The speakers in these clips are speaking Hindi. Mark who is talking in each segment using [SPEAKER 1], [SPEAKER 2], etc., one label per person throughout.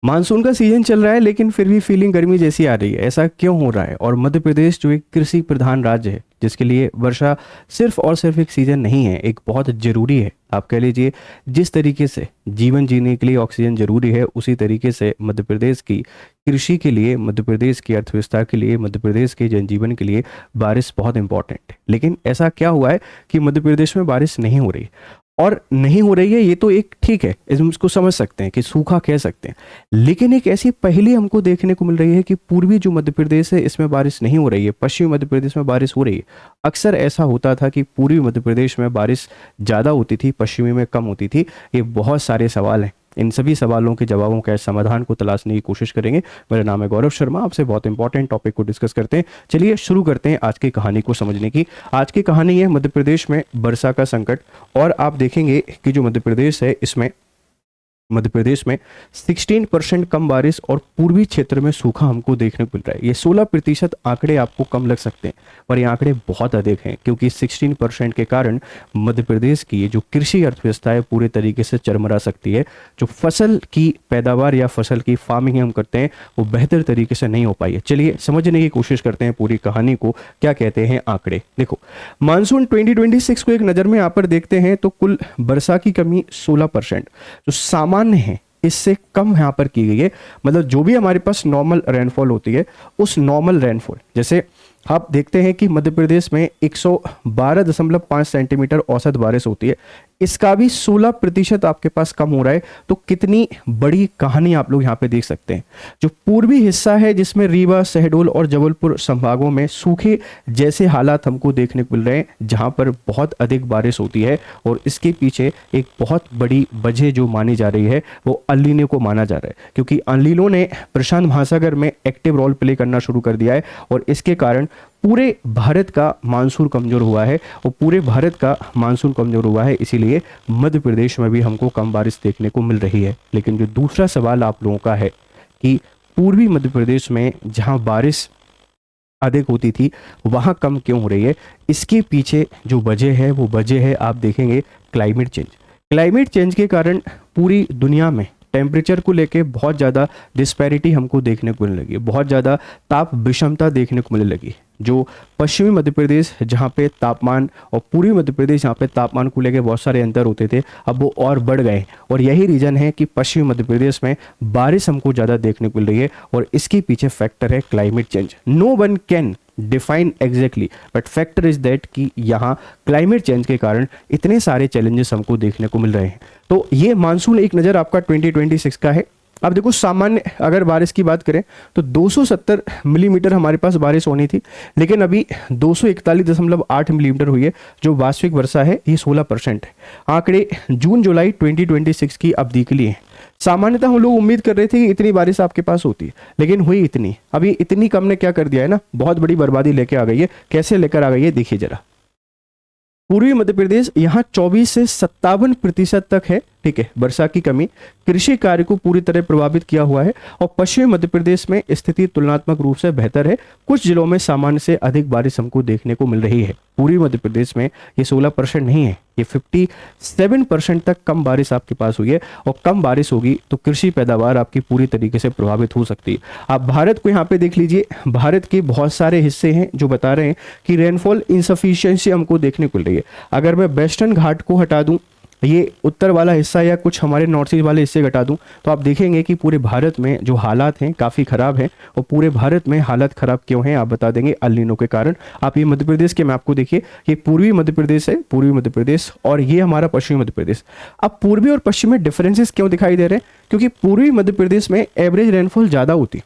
[SPEAKER 1] मानसून का सीजन चल रहा है लेकिन फिर भी फीलिंग गर्मी जैसी आ रही है। ऐसा क्यों हो रहा है? और मध्य प्रदेश जो एक कृषि प्रधान राज्य है, जिसके लिए वर्षा सिर्फ और सिर्फ एक सीजन नहीं है, एक बहुत ज़रूरी है। आप कह लीजिए, जिस तरीके से जीवन जीने के लिए ऑक्सीजन जरूरी है, उसी तरीके से मध्य प्रदेश की कृषि के लिए, मध्य प्रदेश की अर्थव्यवस्था के लिए, मध्य प्रदेश के जनजीवन के लिए बारिश बहुत इंपॉर्टेंट है। लेकिन ऐसा क्या हुआ है कि मध्य प्रदेश में बारिश नहीं हो रही? और नहीं हो रही है ये तो एक ठीक है, इसको समझ सकते हैं कि सूखा कह सकते हैं। लेकिन एक ऐसी पहेली हमको देखने को मिल रही है कि पूर्वी जो मध्य प्रदेश है इसमें बारिश नहीं हो रही है, पश्चिमी मध्य प्रदेश में बारिश हो रही है। अक्सर ऐसा होता था कि पूर्वी मध्य प्रदेश में बारिश ज़्यादा होती थी, पश्चिमी में कम होती थी। ये बहुत सारे सवाल हैं, इन सभी सवालों के जवाबों के समाधान को तलाशने की कोशिश करेंगे। मेरा नाम है गौरव शर्मा, आपसे बहुत इंपॉर्टेंट टॉपिक को डिस्कस करते हैं। चलिए शुरू करते हैं आज की कहानी को समझने की। आज की कहानी है मध्य प्रदेश में वर्षा का संकट। और आप देखेंगे कि जो मध्य प्रदेश है, इसमें मध्य प्रदेश में 16% कम बारिश और पूर्वी क्षेत्र में सूखा हमको देखने को मिल रहा है। ये 16% आंकड़े आपको कम लग सकते हैं, पर ये आंकड़े बहुत अधिक हैं, क्योंकि 16% के कारण मध्य प्रदेश की ये जो कृषि अर्थव्यवस्था है पूरे तरीके से चरमरा सकती है। जो फसल की पैदावार या फसल की फार्मिंग हम करते हैं वो बेहतर तरीके से नहीं हो पाई है। चलिए समझने की कोशिश करते हैं पूरी कहानी को, क्या कहते हैं आंकड़े। देखो, मानसून 2026 को एक नज़र में यहाँ पर देखते हैं तो कुल वर्षा की कमी 16%, जो सामान्य है इससे कम यहां पर की गई है। मतलब जो भी हमारे पास नॉर्मल रेनफॉल होती है, उस नॉर्मल रेनफॉल, जैसे आप देखते हैं कि मध्य प्रदेश में 112.5 सेंटीमीटर औसत बारिश होती है, इसका भी 16% आपके पास कम हो रहा है। तो कितनी बड़ी कहानी आप लोग यहाँ पे देख सकते हैं। जो पूर्वी हिस्सा है, जिसमें रीवा, शहडोल और जबलपुर संभागों में सूखे जैसे हालात हमको देखने को मिल रहे हैं, जहाँ पर बहुत अधिक बारिश होती है। और इसके पीछे एक बहुत बड़ी वजह जो मानी जा रही है वो अल नीनो को माना जा रहा है, क्योंकि अल नीनो ने प्रशांत महासागर में एक्टिव रोल प्ले करना शुरू कर दिया है। और इसके कारण पूरे भारत का मानसून कमजोर हुआ है, और पूरे भारत का मानसून कमजोर हुआ है, इसीलिए मध्य प्रदेश में भी हमको कम बारिश देखने को मिल रही है। लेकिन जो दूसरा सवाल आप लोगों का है कि पूर्वी मध्य प्रदेश में जहां बारिश अधिक होती थी वहां कम क्यों हो रही है, इसके पीछे जो वजह है वो वजह है, आप देखेंगे, क्लाइमेट चेंज। क्लाइमेट चेंज के कारण पूरी दुनिया में टेम्परेचर को लेके बहुत ज़्यादा डिस्पैरिटी हमको देखने को मिलने लगी, बहुत ज़्यादा ताप विषमता देखने को मिलने लगी। जो पश्चिमी मध्य प्रदेश जहाँ पे तापमान और पूर्वी मध्य प्रदेश जहाँ पे तापमान को लेके बहुत सारे अंतर होते थे, अब वो और बढ़ गए। और यही रीज़न है कि पश्चिमी मध्य प्रदेश में बारिश हमको ज़्यादा देखने को मिल रही है, और इसके पीछे फैक्टर है climate change. No one can define exactly, but factor is that कि यहाँ क्लाइमेट चेंज के कारण इतने सारे चैलेंजेस हमको देखने को मिल रहे हैं। तो ये मानसून एक नज़र आपका 2026 का है। अब देखो, सामान्य अगर बारिश की बात करें तो 270 मिलीमीटर हमारे पास बारिश होनी थी, लेकिन अभी 241.8 मिलीमीटर हुई है। जो वास्तविक वर्षा है ये 16% है। आंकड़े जून जुलाई 2026 की अवधि के लिए हैं। सामान्यतः हम लोग उम्मीद कर रहे थे कि इतनी बारिश आपके पास होती है, लेकिन हुई इतनी। अभी इतनी कम ने क्या कर दिया है ना, बहुत बड़ी बर्बादी लेके आ गई है। कैसे लेकर आ गई है देखिए जरा। पूर्वी मध्य प्रदेश यहाँ 24 से 57% तक है, ठीक है, वर्षा की कमी कृषि कार्य को पूरी तरह प्रभावित किया हुआ है। और पश्चिमी मध्य प्रदेश में स्थिति तुलनात्मक रूप से बेहतर है, कुछ जिलों में सामान्य से अधिक बारिश हमको देखने को मिल रही है। पूर्वी मध्य प्रदेश में ये 16% नहीं है, ये 57% तक कम बारिश आपके पास हुई है। और कम बारिश होगी तो कृषि पैदावार आपकी पूरी तरीके से प्रभावित हो सकती है। आप भारत को यहाँ पे देख लीजिए, भारत के बहुत सारे हिस्से हैं जो बता रहे हैं कि रेनफॉल इनसफिशिएंसी हमको देखने को मिल रही है। अगर मैं वेस्टर्न घाट को हटा दूं, ये उत्तर वाला हिस्सा या कुछ हमारे नॉर्थ ईस्ट वाले हिस्से घटा दूं, तो आप देखेंगे कि पूरे भारत में जो हालात हैं काफ़ी ख़राब हैं। और पूरे भारत में हालत ख़राब क्यों हैं आप बता देंगे, अल नीनो के कारण। आप ये मध्य प्रदेश के मैप को देखिए, ये पूर्वी मध्य प्रदेश है, पूर्वी मध्य प्रदेश, और ये हमारा पश्चिमी मध्य प्रदेश। अब पूर्वी और पश्चिम में डिफरेंसेस क्यों दिखाई दे रहे हैं? क्योंकि पूर्वी मध्य प्रदेश में एवरेज रेनफॉल ज़्यादा होती है,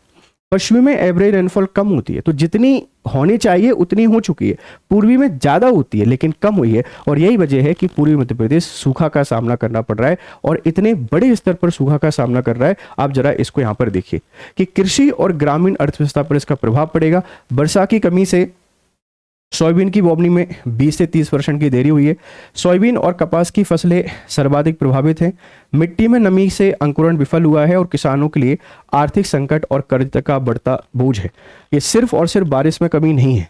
[SPEAKER 1] पश्चिमी में एवरेज रेनफॉल कम होती है। तो जितनी होनी चाहिए उतनी हो चुकी है, पूर्वी में ज़्यादा होती है लेकिन कम हुई है। और यही वजह है कि पूर्वी मध्य प्रदेश सूखा का सामना करना पड़ रहा है, और इतने बड़े स्तर पर सूखा का सामना कर रहा है। आप जरा इसको यहाँ पर देखिए कि कृषि और ग्रामीण अर्थव्यवस्था पर इसका प्रभाव पड़ेगा। वर्षा की कमी से सोयाबीन की बोवनी में 20 से 30% की देरी हुई है। सोयाबीन और कपास की फसलें सर्वाधिक प्रभावित हैं। मिट्टी में नमी से अंकुरण विफल हुआ है, और किसानों के लिए आर्थिक संकट और कर्ज का बढ़ता बोझ है। ये सिर्फ और सिर्फ बारिश में कमी नहीं है,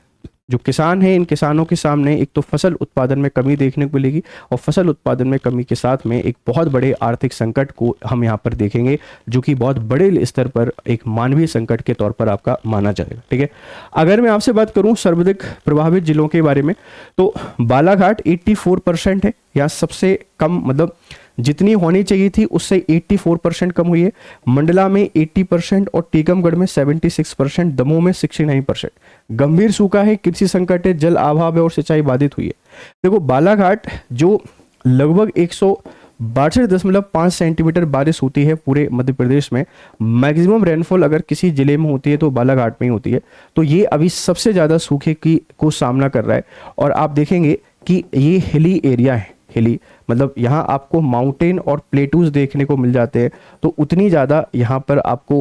[SPEAKER 1] जो किसान हैं इन किसानों के सामने एक तो फसल उत्पादन में कमी देखने को मिलेगी, और फसल उत्पादन में कमी के साथ में एक बहुत बड़े आर्थिक संकट को हम यहाँ पर देखेंगे, जो कि बहुत बड़े स्तर पर एक मानवीय संकट के तौर पर आपका माना जाएगा। ठीक है, अगर मैं आपसे बात करूं सर्वाधिक प्रभावित जिलों के बारे में, तो बालाघाट 84% है, या सबसे कम, मतलब जितनी होनी चाहिए थी उससे 84% कम हुई है। मंडला में 80% और टीकमगढ़ में 76%, दमोह में 69%। गंभीर सूखा है, कृषि संकट है, जल अभाव है और सिंचाई बाधित हुई है। देखो बालाघाट जो लगभग 162.5 सेंटीमीटर बारिश होती है पूरे मध्य प्रदेश में, मैक्सिमम रेनफॉल अगर किसी जिले में होती है तो बालाघाट में ही होती है, तो ये अभी सबसे ज़्यादा सूखे को सामना कर रहा है। और आप देखेंगे कि ये हिली एरिया है, हिली मतलब यहाँ आपको माउंटेन और प्लेटूज देखने को मिल जाते हैं, तो उतनी ज़्यादा यहाँ पर आपको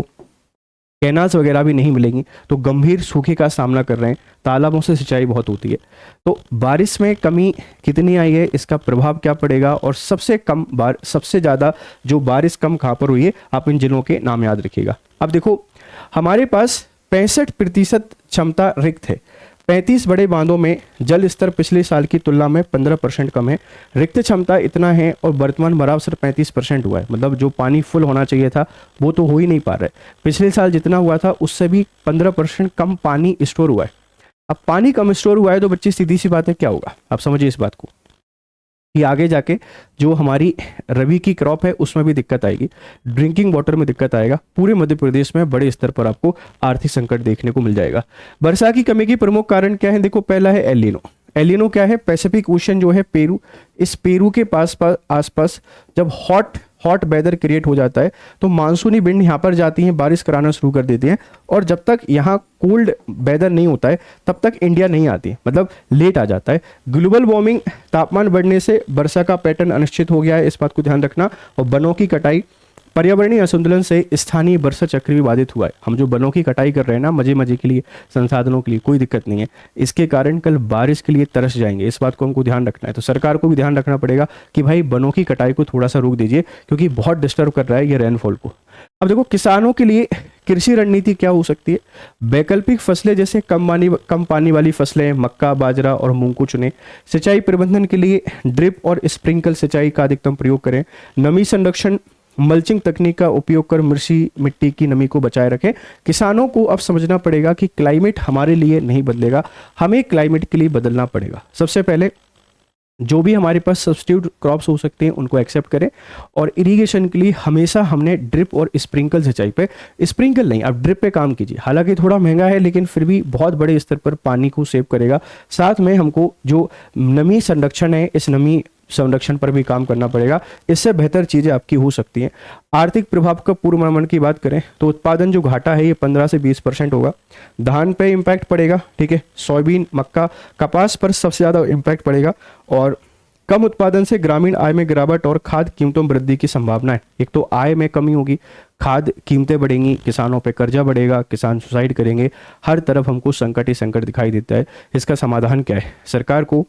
[SPEAKER 1] कैनाल्स वगैरह भी नहीं मिलेंगी, तो गंभीर सूखे का सामना कर रहे हैं। तालाबों से सिंचाई बहुत होती है, तो बारिश में कमी कितनी आई है, इसका प्रभाव क्या पड़ेगा, और सबसे ज़्यादा जो बारिश कम कहाँ पर हुई है, आप इन जिलों के नाम याद रखिएगा। अब देखो हमारे पास 65% क्षमता रिक्त है। 35 बड़े बांधों में जल स्तर पिछले साल की तुलना में 15% कम है। रिक्त क्षमता इतना है और वर्तमान भराव सिर्फ 35% हुआ है, मतलब जो पानी फुल होना चाहिए था वो तो हो ही नहीं पा रहा है। पिछले साल जितना हुआ था उससे भी 15% कम पानी स्टोर हुआ है। अब पानी कम स्टोर हुआ है तो बच्ची सीधी सी बात है क्या होगा, आप समझिए इस बात को, कि आगे जाके जो हमारी रबी की क्रॉप है उसमें भी दिक्कत आएगी, ड्रिंकिंग वाटर में दिक्कत आएगा। पूरे मध्य प्रदेश में बड़े स्तर पर आपको आर्थिक संकट देखने को मिल जाएगा। वर्षा की कमी के प्रमुख कारण क्या है, देखो पहला है एल नीनो। एल नीनो क्या है, पैसिफिक ओशन जो है पेरू, इस पेरू के आसपास जब हॉट वेदर क्रिएट हो जाता है तो मानसूनी विंड यहाँ पर जाती हैं, बारिश कराना शुरू कर देती हैं, और जब तक यहाँ कोल्ड वेदर नहीं होता है तब तक इंडिया नहीं आती, मतलब लेट आ जाता है। ग्लोबल वार्मिंग, तापमान बढ़ने से वर्षा का पैटर्न अनिश्चित हो गया है, इस बात को ध्यान रखना। और वनों की कटाई, पर्यावरणीय असंतुलन से स्थानीय वर्षा चक्र भी बाधित हुआ है। हम जो वनों की कटाई कर रहे हैं ना मजे के लिए, संसाधनों के लिए, कोई दिक्कत नहीं है, इसके कारण कल बारिश के लिए तरस जाएंगे, इस बात को हमको ध्यान रखना है। तो सरकार को भी ध्यान रखना पड़ेगा कि भाई वनों की कटाई को थोड़ा सा रोक दीजिए, क्योंकि बहुत डिस्टर्ब कर रहा है ये रेनफॉल को। अब देखो किसानों के लिए कृषि रणनीति क्या हो सकती है। वैकल्पिक फसलें जैसे कम पानी वाली फसलें, मक्का, बाजरा और मूंग को चुनें। सिंचाई प्रबंधन के लिए ड्रिप और स्प्रिंकल सिंचाई का अधिकतम प्रयोग करें। नमी संरक्षण, मल्चिंग तकनीक का उपयोग कर मिट्टी की नमी को बचाए रखें। किसानों को अब समझना पड़ेगा कि क्लाइमेट हमारे लिए नहीं बदलेगा, हमें क्लाइमेट के लिए बदलना पड़ेगा। सबसे पहले जो भी हमारे पास सब्स्टिट्यूट क्रॉप्स हो सकते हैं उनको एक्सेप्ट करें, और इरिगेशन के लिए हमेशा हमने ड्रिप और स्प्रिंकल सिंचाई पे, स्प्रिंकल नहीं आप ड्रिप पे काम कीजिए। हालांकि थोड़ा महंगा है लेकिन फिर भी बहुत बड़े स्तर पर पानी को सेव करेगा। साथ में हमको जो नमी संरक्षण है, इस नमी संरक्षण पर भी काम करना पड़ेगा, इससे बेहतर चीज़ें आपकी हो सकती हैं। आर्थिक प्रभाव का पूर्वानुमान की बात करें तो उत्पादन जो घाटा है ये 15 से 20% होगा। धान पे इम्पैक्ट पड़ेगा, ठीक है, सोयाबीन, मक्का, कपास पर सबसे ज़्यादा इम्पैक्ट पड़ेगा, और कम उत्पादन से ग्रामीण आय में गिरावट और खाद्य कीमतों में वृद्धि की संभावना है। एक तो आय में कमी होगी, खाद्य कीमतें बढ़ेंगी, किसानों पे कर्जा बढ़ेगा, किसान सुसाइड करेंगे, हर तरफ हमको संकट ही संकट दिखाई देता है। इसका समाधान क्या है, सरकार को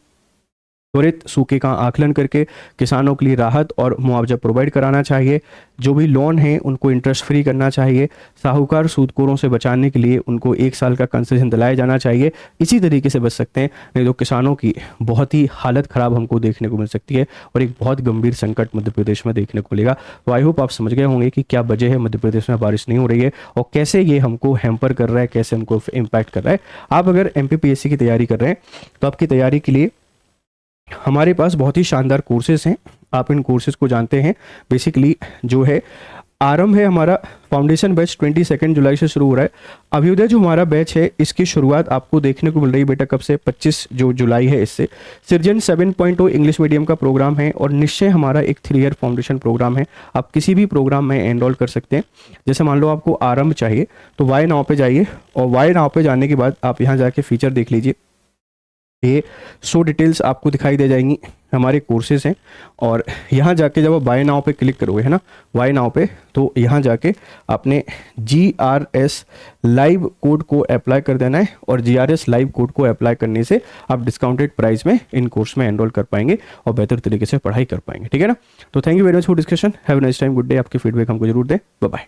[SPEAKER 1] त्वरित सूखे का आकलन करके किसानों के लिए राहत और मुआवजा प्रोवाइड कराना चाहिए। जो भी लोन है उनको इंटरेस्ट फ्री करना चाहिए। साहूकार सूदखोरों से बचाने के लिए उनको 1 साल का कंसेशन दिलाया जाना चाहिए। इसी तरीके से बच सकते हैं, नहीं तो किसानों की बहुत ही हालत ख़राब हमको देखने को मिल सकती है और एक बहुत गंभीर संकट मध्य प्रदेश में देखने को मिलेगा। तो आई होप आप समझ गए होंगे कि क्या वजह है मध्य प्रदेश में बारिश नहीं हो रही है और कैसे ये हमको हैम्पर कर रहा है, कैसे हमको इम्पैक्ट कर रहा है। आप अगर MPPSC की तैयारी कर रहे हैं तो आपकी तैयारी के लिए हमारे पास बहुत ही शानदार कोर्सेज हैं। आप इन कोर्सेज को जानते हैं। बेसिकली जो है आरंभ है हमारा फाउंडेशन बैच 22 जुलाई से शुरू हो रहा है। अभ्युदय जो हमारा बैच है इसकी शुरुआत आपको देखने को मिल रही है बेटा कब से, 25 जो जुलाई है इससे। सृजन 7.0 इंग्लिश मीडियम का प्रोग्राम है और निश्चय हमारा एक 3 ईयर फाउंडेशन प्रोग्राम है। आप किसी भी प्रोग्राम में एनरोल कर सकते हैं। जैसे मान लो आपको आरंभ चाहिए तो वाई नाउ पे जाइए और वाई नाउ पे जाने के बाद आप यहाँ जाके फीचर देख लीजिए। ये 100 डिटेल्स आपको दिखाई दे जाएंगी, हमारे कोर्सेज हैं। और यहाँ जाके जब आप बाय नाउ पे क्लिक करोगे है ना, बाय नाउ पे, तो यहाँ जाके आपने GRS लाइव कोड को अप्लाई कर देना है और GRS लाइव कोड को अप्लाई करने से आप डिस्काउंटेड प्राइस में इन कोर्स में एनरोल कर पाएंगे और बेहतर तरीके से पढ़ाई कर पाएंगे। ठीक है ना। तो thank you very much for discussion. Have a nice time, good day. आपके फीडबैक हमको जरूर दें। Bye bye.